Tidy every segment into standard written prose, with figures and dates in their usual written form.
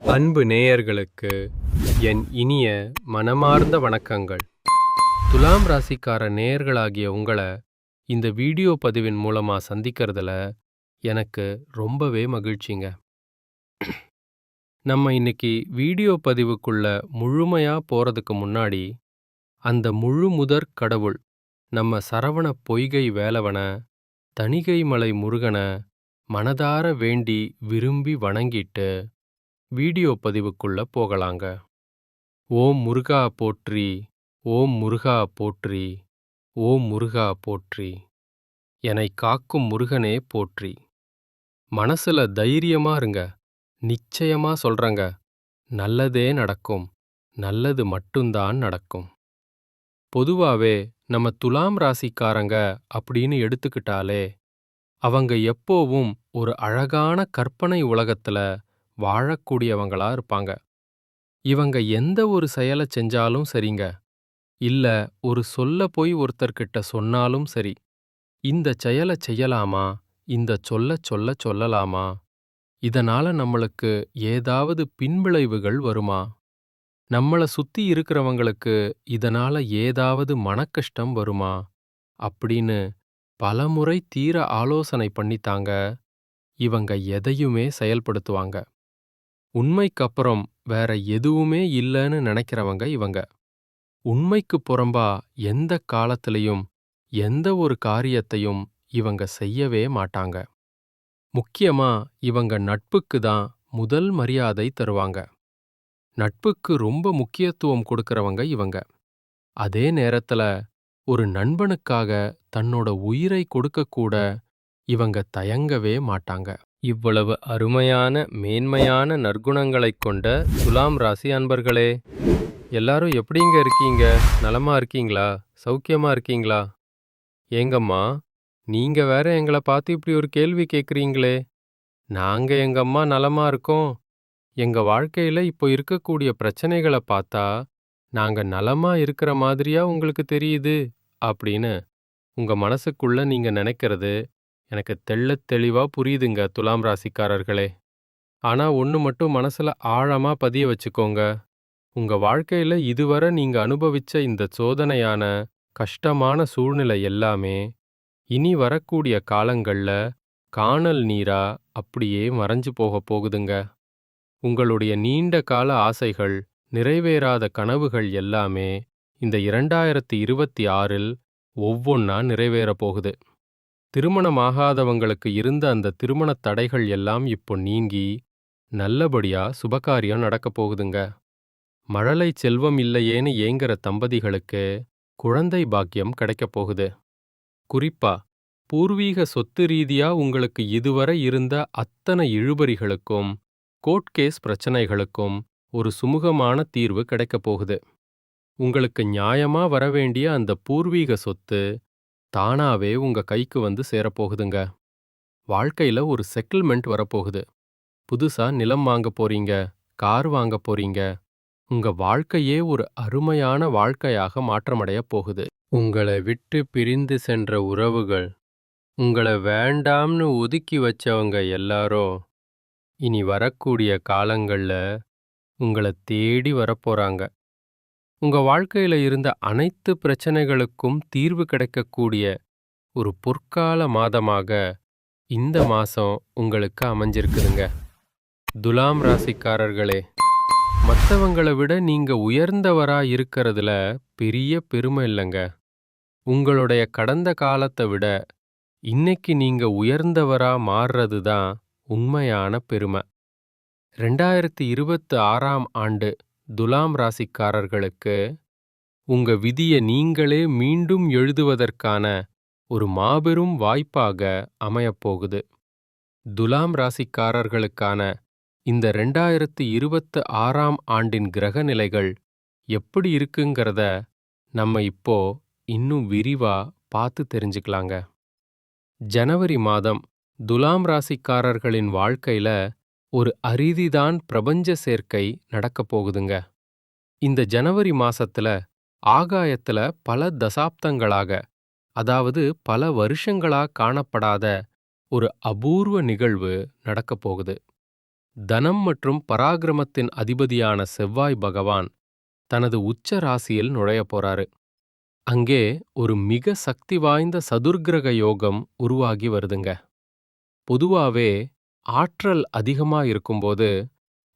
அன்பு நேயர்களுக்கு என் இனிய மனமார்ந்த வணக்கங்கள். துலாம் ராசிக்கார நேயர்களாகிய உங்களை இந்த வீடியோ பதிவின் மூலமா சந்திக்கிறதுல எனக்கு ரொம்பவே மகிழ்ச்சிங்க. நம்ம இன்னைக்கு வீடியோ பதிவுக்குள்ள முழுமையா போறதுக்கு முன்னாடி அந்த முழு முதற் கடவுள் நம்ம சரவண பொய்கை வேலவன, தணிகை மலை முருகன மனதார வேண்டி விரும்பி வணங்கிட்டு வீடியோ பதிவுக்குள்ள போகலாங்க. ஓம் முருகா போற்றி, ஓம் முருகா போற்றி, ஓம் முருகா போற்றி, என்னை காக்கும் முருகனே போற்றி. மனசுல தைரியமா இருங்க, நிச்சயமா சொல்றங்க, நல்லதே நடக்கும், நல்லது மட்டும்தான் நடக்கும். பொதுவாவே நம்ம துலாம் ராசிக்காரங்க அப்படின்னு எடுத்துக்கிட்டாலே அவங்க எப்போவும் ஒரு அழகான கற்பனை உலகத்துல வாழக்கூடியவங்களா இருப்பாங்க. இவங்க எந்த ஒரு செயலை செஞ்சாலும் சரிங்க, இல்ல ஒரு சொல்ல போய் ஒருத்தர்கிட்ட சொன்னாலும் சரி, இந்த செயலை செய்யலாமா, இந்த சொல்ல சொல்லலாமா, இதனால நம்மளுக்கு ஏதாவது பின்விளைவுகள் வருமா, நம்மள சுத்தி இருக்கிறவங்களுக்கு இதனால ஏதாவது மனக்கஷ்டம் வருமா அப்படின்னு பலமுறை தீர ஆலோசனை பண்ணித்தாங்க இவங்க எதையுமே செயல்படுத்துவாங்க. உண்மைக்கப்புறம் வேற எதுவுமே இல்லைன்னு நினைக்கிறவங்க இவங்க. உண்மைக்கு புறம்பா எந்த காலத்திலையும் எந்த ஒரு காரியத்தையும் இவங்க செய்யவே மாட்டாங்க. முக்கியமா இவங்க நட்புக்கு தான் முதல் மரியாதை தருவாங்க. நட்புக்கு ரொம்ப முக்கியத்துவம் கொடுக்கறவங்க இவங்க. அதே நேரத்துல ஒரு நண்பனுக்காக தன்னோட உயிரை கொடுக்கக்கூட இவங்க தயங்கவே மாட்டாங்க. இவ்வளவு அருமையான மேன்மையான நற்குணங்களைக் கொண்ட துலாம் ராசி அன்பர்களே, எல்லாரும் எப்படிங்க இருக்கீங்க? நலமா இருக்கீங்களா? சௌக்கியமா இருக்கீங்களா? ஏங்கம்மா, நீங்க வேற எங்களை பார்த்து இப்படி ஒரு கேள்வி கேட்குறீங்களே. நாங்க எங்கம்மா நலமா இருக்கோம். எங்க வாழ்க்கையில இப்போ இருக்கக்கூடிய பிரச்சனைகளை பார்த்தா நாங்க நலமா இருக்கிற மாதிரியா உங்களுக்கு தெரியுது அப்படின்னு உங்க மனசுக்குள்ள நீங்க நினைக்கிறது எனக்கு தெள்ளத் தெளிவா புரியுதுங்க துலாம் ராசிக்காரர்களே. ஆனா ஒண்ணு மட்டும் மனசுல ஆழமா பதிய வச்சுக்கோங்க. உங்க வாழ்க்கையில இதுவரை நீங்க அனுபவிச்ச இந்த சோதனையான கஷ்டமான சூழ்நிலை எல்லாமே இனி வரக்கூடிய காலங்கள்ல கானல் நீரா அப்படியே மறைஞ்சு போகப் போகுதுங்க. உங்களுடைய நீண்ட கால ஆசைகள், நிறைவேறாத கனவுகள் எல்லாமே இந்த 2026 ஒவ்வொன்னா நிறைவேறப் போகுது. திருமணமாகாதவங்களுக்கு இருந்த அந்த திருமணத் தடைகள் எல்லாம் இப்போ நீங்கி நல்லபடியா சுபகாரியம் நடக்கப் போகுதுங்க. மழலை செல்வம் இல்லையேன்னு ஏங்குற தம்பதிகளுக்கு குழந்தை பாக்கியம் கிடைக்கப் போகுது. குறிப்பா பூர்வீக சொத்து ரீதியா உங்களுக்கு இதுவரை இருந்த அத்தனை இழுபறிகளுக்கும் கோர்ட் கேஸ் பிரச்சனைகளுக்கும் ஒரு சுமூகமான தீர்வு கிடைக்கப் போகுது. உங்களுக்கு நியாயமா வரவேண்டிய அந்த பூர்வீக சொத்து தானாவே உங்க கைக்கு வந்து சேரப்போகுதுங்க. வாழ்க்கையில ஒரு செட்டில்மெண்ட் வரப்போகுது. புதுசா நிலம் வாங்க போறீங்க, கார் வாங்க போறீங்க. உங்க வாழ்க்கையே ஒரு அருமையான வாழ்க்கையாக மாற்றமடைய போகுது. உங்களை விட்டு பிரிந்து சென்ற உறவுகள், உங்களை வேண்டாம்னு ஒதுக்கி வச்சவங்க எல்லாரும் இனி வரக்கூடிய காலங்கள்ல உங்களை தேடி வரப்போறாங்க. உங்க வாழ்க்கையில இருந்த அனைத்து பிரச்சனைகளுக்கும் தீர்வு கிடைக்கக்கூடிய ஒரு பொற்கால மாதமாக இந்த மாசம் உங்களுக்கு அமைஞ்சிருக்குதுங்க. துலாம் ராசிக்காரர்களே, மற்றவங்களை விட நீங்க உயர்ந்தவரா இருக்கிறதுல பெரிய பெருமை இல்லைங்க. உங்களுடைய கடந்த காலத்தை விட இன்னைக்கு நீங்க உயர்ந்தவரா மாறுறது தான் உண்மையான பெருமை. 2026 ஆண்டு துலாம் ராசிக்காரர்களுக்கு உங்க விதியை நீங்களே மீண்டும் எழுதுவதற்கான ஒரு மாபெரும் வாய்ப்பாக அமையப்போகுது. துலாம் ராசிக்காரர்களுக்கான இந்த 2026 ஆண்டின் கிரக நிலைகள் எப்படி இருக்குங்கிறத நம்ம இப்போ இன்னும் விரிவா பார்த்து தெரிஞ்சுக்கலாங்க. ஜனவரி மாதம் துலாம் ராசிக்காரர்களின் வாழ்க்கையில ஒரு அரிதிதான் பிரபஞ்ச சேர்க்கை நடக்கப் போகுதுங்க. இந்த ஜனவரி மாசத்துல ஆகாயத்துல பல தசாப்தங்களாக, அதாவது பல வருஷங்களா காணப்படாத ஒரு அபூர்வ நிகழ்வு நடக்கப் போகுது. தனம் மற்றும் பராக்கிரமத்தின் அதிபதியான செவ்வாய் பகவான் தனது உச்ச ராசியில் நுழையப் போறாரு. அங்கே ஒரு மிக சக்தி வாய்ந்த சதுர்க்கிரக யோகம் உருவாகி வருதுங்க. பொதுவாவே ஆற்றல் அதிகமா இருக்கும்போது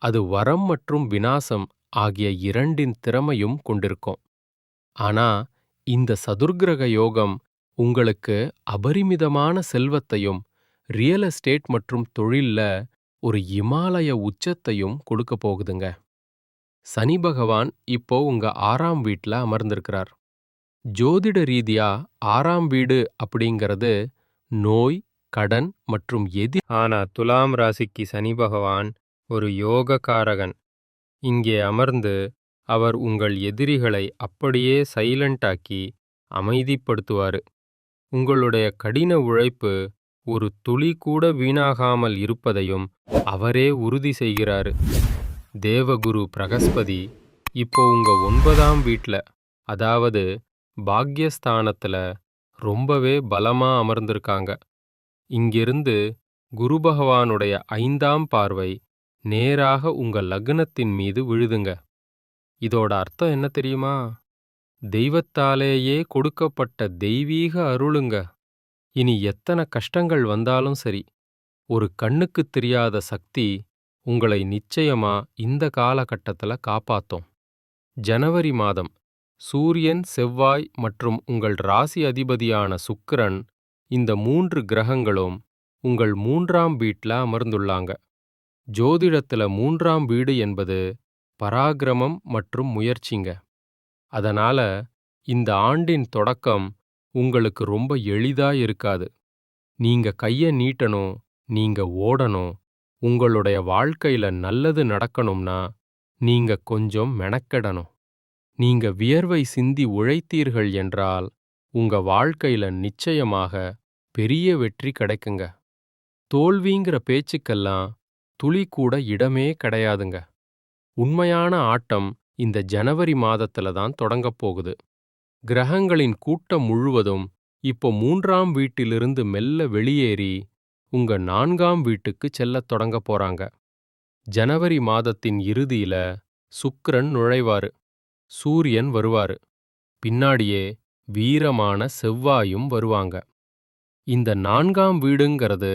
அது வரம் மற்றும் விநாசம் ஆகிய இரண்டின் திறமையும் கொண்டிருக்கும். ஆனா இந்த சதுர்க்கிரக யோகம் உங்களுக்கு அபரிமிதமான செல்வத்தையும் ரியல் எஸ்டேட் மற்றும் தொழில்ல ஒரு இமாலய உச்சத்தையும் கொடுக்க போகுதுங்க. சனி பகவான் இப்போ உங்க 6ஆம் வீட்ல அமர்ந்திருக்கிறார். ஜோதிட ரீதியா 6ஆம் வீடு அப்படிங்கிறது நோய், கடன் மற்றும் ஆனா துலாம் ராசிக்கு சனி பகவான் ஒரு யோகக்காரகன். இங்கே அமர்ந்து அவர் உங்கள் எதிரிகளை அப்படியே சைலண்டாக்கி அமைதிப்படுத்துவாரு. உங்களுடைய கடின உழைப்பு ஒரு துளி கூட வீணாகாமல் இருப்பதையும் அவரே உறுதி செய்கிறாரு. தேவகுரு பிரகஸ்பதி இப்போ உங்க 9ஆம் வீட்ல, அதாவது பாக்யஸ்தானத்துல ரொம்பவே பலமா அமர்ந்திருக்காங்க. இங்கிருந்து குரு பகவானுடைய 5ஆம் பார்வை நேராக உங்க லக்னத்தின் மீது விழுதுங்க. இதோட அர்த்தம் என்ன தெரியுமா? தெய்வத்தாலேயே கொடுக்கப்பட்ட தெய்வீக அருளுங்க. இனி எத்தனை கஷ்டங்கள் வந்தாலும் சரி, ஒரு கண்ணுக்குத் தெரியாத சக்தி உங்களை நிச்சயமா இந்த காலகட்டத்துல காப்பாத்தும். ஜனவரி மாதம் சூரியன், செவ்வாய் மற்றும் உங்கள் ராசி அதிபதியான சுக்கிரன், இந்த 3 கிரகங்களும் உங்கள் 3ஆம் வீட்ல அமர்ந்துள்ளாங்க. ஜோதிடத்துல 3ஆம் வீடு என்பது பராக்கிரமம் மற்றும் முயற்சிங்க. அதனால இந்த ஆண்டின் தொடக்கம் உங்களுக்கு ரொம்ப எளிதா இருக்காது. நீங்க கைய நீட்டணும், நீங்க ஓடணும். உங்களுடைய வாழ்க்கையில நல்லது நடக்கணும்னா நீங்க கொஞ்சம் மெனக்கெடணும். நீங்க வியர்வை சிந்தி உழைத்தீர்கள் என்றால் உங்க வாழ்க்கையில நிச்சயமாக பெரிய வெற்றி கிடைக்குங்க. தோல்விங்கிற பேச்சுக்கெல்லாம் துளி கூட இடமே கிடையாதுங்க. உண்மையான ஆட்டம் இந்த ஜனவரி மாதத்துல தான் தொடங்கப் போகுது. கிரகங்களின் கூட்டம் முழுவதும் இப்போ 3ஆம் வீட்டிலிருந்து மெல்ல வெளியேறி உங்க 4ஆம் வீட்டுக்கு செல்லத் தொடங்கப் போறாங்க. ஜனவரி மாதத்தின் இறுதியில சுக்கிரன் நுழைவாரு, சூரியன் வருவாரு, பின்னாடியே வீரமான செவ்வாயும் வருவாங்க. இந்த 4ஆம் வீடுங்கிறது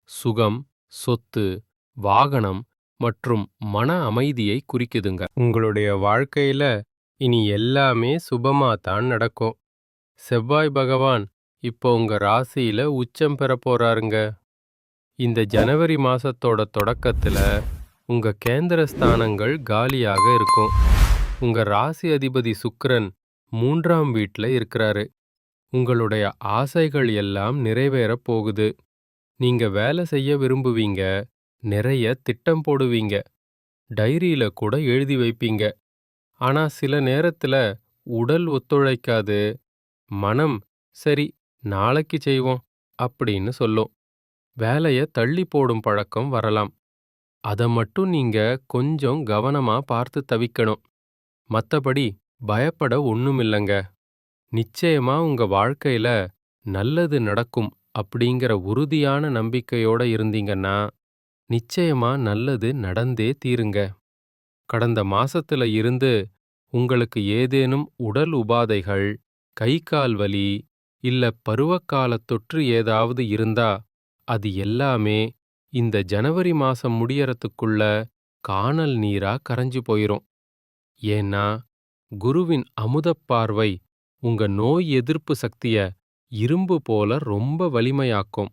சுகம், சொத்து, வாகனம் மற்றும் மன அமைதியை குறிக்குதுங்க. உங்களுடைய வாழ்க்கையில இனி எல்லாமே சுபமா தான் நடக்கும். செவ்வாய் பகவான் இப்போ உங்க ராசியில உச்சம் பெற போறாருங்க. இந்த ஜனவரி மாசத்தோட தொடக்கத்துல உங்க கேந்திர ஸ்தானங்கள் காலியாக இருக்கும். உங்க ராசி அதிபதி சுக்கிரன் 3ஆம் வீட்ல இருக்கிறாரு. உங்களுடைய ஆசைகள் எல்லாம் நிறைவேறப் போகுது. நீங்க வேலை செய்ய விரும்புவீங்க, நிறைய திட்டம் போடுவீங்க, டைரியில கூட எழுதி வைப்பீங்க. ஆனா சில நேரத்துல உடல் ஒத்துழைக்காது, மனம் சரி நாளைக்கு செய்வோம் அப்படின்னு சொல்லும். வேலைய தள்ளி போடும் பழக்கம் வரலாம். அத மட்டும் நீங்க கொஞ்சம் கவனமா பார்த்து தவிக்கணும். மத்தபடி பயப்பட ஒண்ணுமில்லங்க. நிச்சயமா உங்க வாழ்க்கையில நல்லது நடக்கும் அப்படிங்கிற உறுதியான நம்பிக்கையோட இருந்தீங்கன்னா நிச்சயமா நல்லது நடந்தே தீருங்க. கடந்த மாசத்துல இருந்து உங்களுக்கு ஏதேனும் உடல் உபாதைகள், கை கால் வலி இல்ல பருவகால தொற்று ஏதாவது இருந்தா அது எல்லாமே இந்த ஜனவரி மாசம் முடியறதுக்குள்ள கானல் நீரா கரைஞ்சு போயிரும். ஏன்னா குருவின் அமுதப் பார்வை உங்க நோய் எதிர்ப்பு சக்திய இரும்பு போல ரொம்ப வலிமையாக்கும்.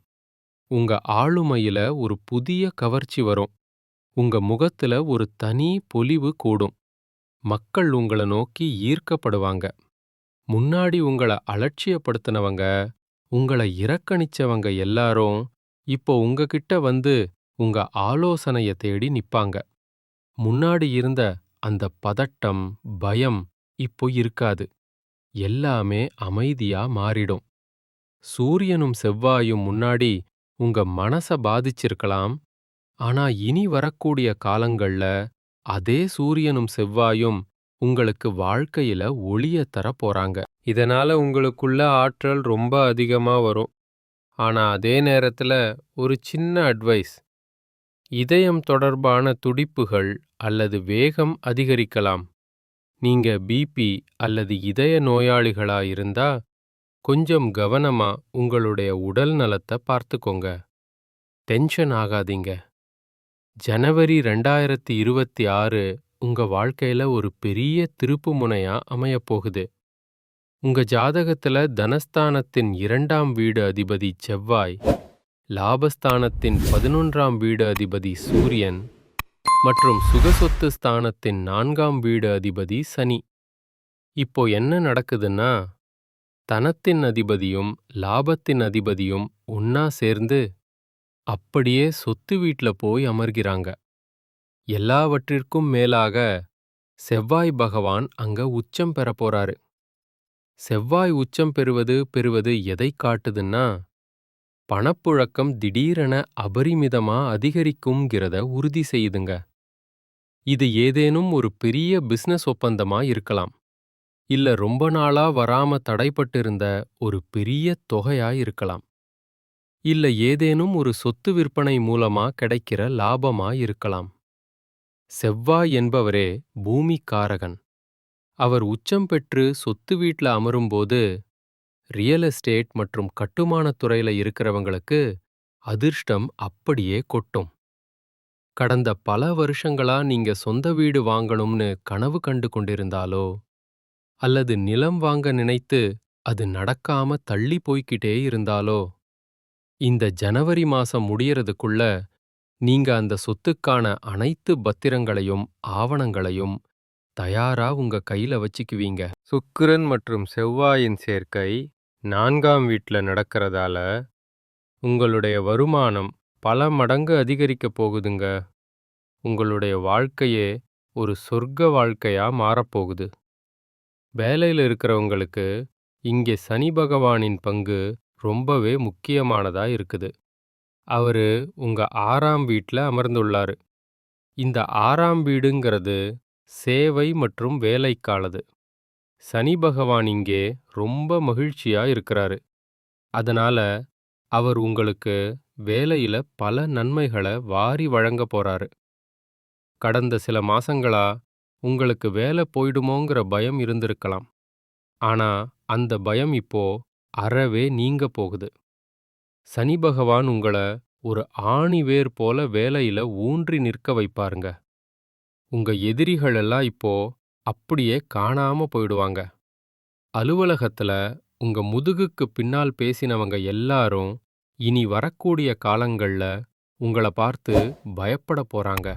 உங்க ஆளுமையில ஒரு புதிய கவர்ச்சி வரும். உங்க முகத்துல ஒரு தனி பொலிவு கூடும். மக்கள் உங்கள நோக்கி ஈர்க்கப்படுவாங்க. முன்னாடி உங்கள அலட்சியப்படுத்தினவங்க, உங்கள இறக்கணிச்சவங்க எல்லாரும் இப்போ உங்ககிட்ட வந்து உங்க ஆலோசனைய தேடி நிப்பாங்க. முன்னாடி இருந்த அந்த பதட்டம், பயம் இப்போ இருக்காது. எல்லாமே அமைதியா மாறிடும். சூரியனும் செவ்வாயும் முன்னாடி உங்க மனச பாதிச்சிருக்கலாம். ஆனா இனி வரக்கூடிய காலங்கள்ல அதே சூரியனும் செவ்வாயும் உங்களுக்கு வாழ்க்கையில ஒளிய தரப் போறாங்க. இதனால உங்களுக்குள்ள ஆற்றல் ரொம்ப அதிகமா வரும். ஆனா அதே நேரத்துல ஒரு சின்ன அட்வைஸ், இதயம் தொடர்பான துடிப்புகள் அல்லது வேகம் அதிகரிக்கலாம். நீங்க பிபி அல்லது இதய நோயாளிகளா இருந்தா கொஞ்சம் கவனமா உங்களுடைய உடல் நலத்தை பார்த்துக்கோங்க. டென்ஷன் ஆகாதீங்க. ஜனவரி 2026 உங்க வாழ்க்கையில ஒரு பெரிய திருப்புமுனையா அமையப் போகுது. உங்க ஜாதகத்துல தனஸ்தானத்தின் 2ஆம் வீடு அதிபதி செவ்வாய், லாபஸ்தானத்தின் 11ஆம் வீடு அதிபதி சூரியன் மற்றும் சுகசொத்து ஸ்தானத்தின் 4ஆம் வீடு அதிபதி சனி. இப்போ என்ன நடக்குதுன்னா, தனத்தின் அதிபதியும் லாபத்தின் அதிபதியும் ஒன்னா சேர்ந்து அப்படியே சொத்து வீட்ல போய் அமர்கிறாங்க. எல்லாவற்றிற்கும் மேலாக செவ்வாய் பகவான் அங்க உச்சம் பெற போறாரு. செவ்வாய் உச்சம் பெறுவது எதை காட்டுதுன்னா, பணப்புழக்கம் திடீரென அபரிமிதமா அதிகரிக்கும்ங்கிறத உறுதி செய்யுதுங்க. இது ஏதேனும் ஒரு பெரிய பிசினஸ் ஒப்பந்தமா இருக்கலாம். இல்ல ரொம்ப நாளா வராம தடைப்பட்டிருந்த ஒரு பெரிய தொகையா இருக்கலாம். இல்ல ஏதேனும் ஒரு சொத்து விற்பனை மூலமா கிடைக்கிற லாபமா இருக்கலாம். செவ்வாய் என்பவரே பூமிக்காரகன். அவர் உச்சம் பெற்று சொத்து வீட்ல அமரும்போது ரியல் எஸ்டேட் மற்றும் கட்டுமானத் துறையில இருக்கிறவங்களுக்கு அதிர்ஷ்டம் அப்படியே கொட்டும். கடந்த பல வருஷங்களா நீங்க சொந்த வீடு வாங்கணும்னு கனவு கண்டு கொண்டிருந்தாலோ அல்லது நிலம் வாங்க நினைத்து அது நடக்காம தள்ளி போய்க்கிட்டே இருந்தாலோ, இந்த ஜனவரி மாசம் முடியறதுக்குள்ள நீங்க அந்த சொத்துக்கான அனைத்து பத்திரங்களையும் ஆவணங்களையும் தயாரா உங்க கையில வச்சுக்குவீங்க. சுக்கிரன் மற்றும் செவ்வாயின் சேர்க்கை 4ஆம் வீட்ல நடக்கிறதால உங்களுடைய வருமானம் பல மடங்கு அதிகரிக்கப் போகுதுங்க. உங்களுடைய வாழ்க்கையே ஒரு சொர்க்க வாழ்க்கையா மாறப்போகுது. வேலையில இருக்கிறவங்களுக்கு இங்கே சனி பகவானின் பங்கு ரொம்பவே முக்கியமானதா இருக்குது. அவரு உங்க 6ஆம் வீட்ல அமர்ந்துள்ளாரு. இந்த 6ஆம் வீடுங்கிறது சேவை மற்றும் வேலைக்கானது. சனி பகவான் இங்கே ரொம்ப மகிழ்ச்சியா இருக்கிறாரு. அதனால அவர் உங்களுக்கு வேலையில பல நன்மைகளை வாரி வழங்க போறாரு. கடந்த சில மாசங்களா உங்களுக்கு வேலை போயிடுமோங்கிற பயம் இருந்திருக்கலாம். ஆனா அந்த பயம் இப்போ அறவே நீங்க போகுது. சனி பகவான் உங்களை ஒரு ஆணிவேர் போல வேலையில ஊன்றி நிற்க வைப்பாருங்க. உங்க எதிரிகள் எல்லாம் இப்போ அப்படியே காணாம போயிடுவாங்க. அலுவலகத்துல உங்க முதுகுக்கு பின்னால் பேசினவங்க எல்லாரும் இனி வரக்கூடிய காலங்கள்ல உங்களை பார்த்து பயப்பட போறாங்க.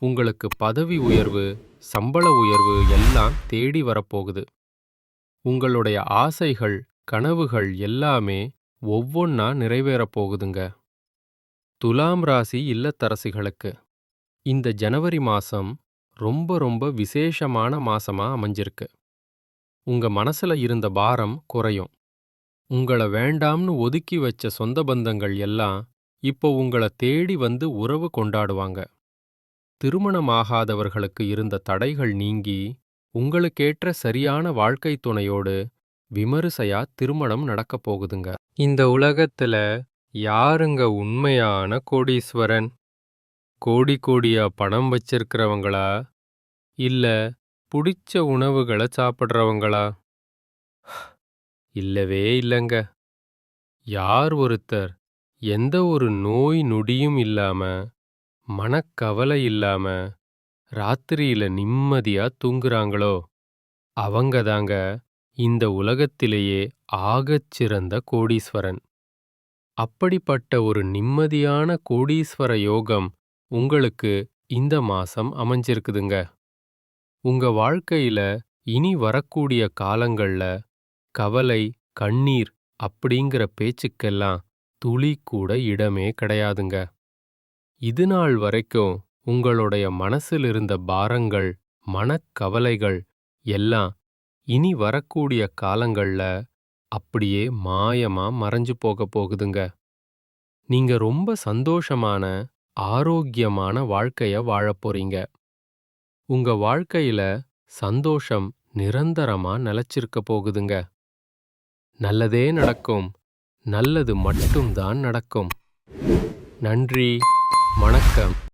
உங்களுக்கு பதவி உயர்வு, சம்பள உயர்வு எல்லாம் தேடி வரப்போகுது. உங்களுடைய ஆசைகள், கனவுகள் எல்லாமே ஒவ்வொன்னா நிறைவேறப் போகுதுங்க. துலாம் ராசி இல்லத்தரசிகளுக்கு இந்த ஜனவரி மாசம் ரொம்ப ரொம்ப விசேஷமான மாசமா அமைஞ்சிருக்கு. உங்க மனசுல இருந்த பாரம் குறையும். உங்கள வேண்டாம்னு ஒதுக்கி வச்ச சொந்த பந்தங்கள் எல்லாம் இப்போ உங்களை தேடி வந்து உறவு கொண்டாடுவாங்க. திருமணமாகாதவர்களுக்கு இருந்த தடைகள் நீங்கி உங்களுக்கேற்ற சரியான வாழ்க்கை துணையோடு விமரிசையா திருமணம் நடக்கப் போகுதுங்க. இந்த உலகத்துல யாருங்க உண்மையான கோடீஸ்வரன்? கோடி கோடியா பணம் வச்சிருக்கிறவங்களா இல்ல புடிச்ச உணவுகளை சாப்பிட்றவங்களா? இல்லவே இல்லங்க. யார் ஒருத்தர் எந்த ஒரு நோய் நொடியும் இல்லாம, மனக்கவலை இல்லாம, ராத்திரியில நிம்மதியா தூங்குறாங்களோ அவங்கதாங்க இந்த உலகத்திலேயே ஆகச் சிறந்த கோடீஸ்வரன். அப்படிப்பட்ட ஒரு நிம்மதியான கோடீஸ்வர யோகம் உங்களுக்கு இந்த மாசம் அமைஞ்சிருக்குதுங்க. உங்க வாழ்க்கையில இனி வரக்கூடிய காலங்கள்ல கவலை, கண்ணீர் அப்படிங்கிற பேச்சுக்கெல்லாம் துளி கூட இடமே கிடையாதுங்க. இதுநாள் வரைக்கும் உங்களுடைய மனசில் இருந்த பாரங்கள், மனக்கவலைகள் எல்லாம் இனி வரக்கூடிய காலங்கள்ல அப்படியே மாயமா மறைஞ்சு போகப் போகுதுங்க. நீங்க ரொம்ப சந்தோஷமான, ஆரோக்கியமான வாழ்க்கைய வாழப் போறீங்க. உங்க வாழ்க்கையில சந்தோஷம் நிரந்தரமா நிலைச்சிருக்க போகுதுங்க. நல்லதே நடக்கும். நல்லது மட்டும்தான் நடக்கும். நன்றி. வணக்கம்.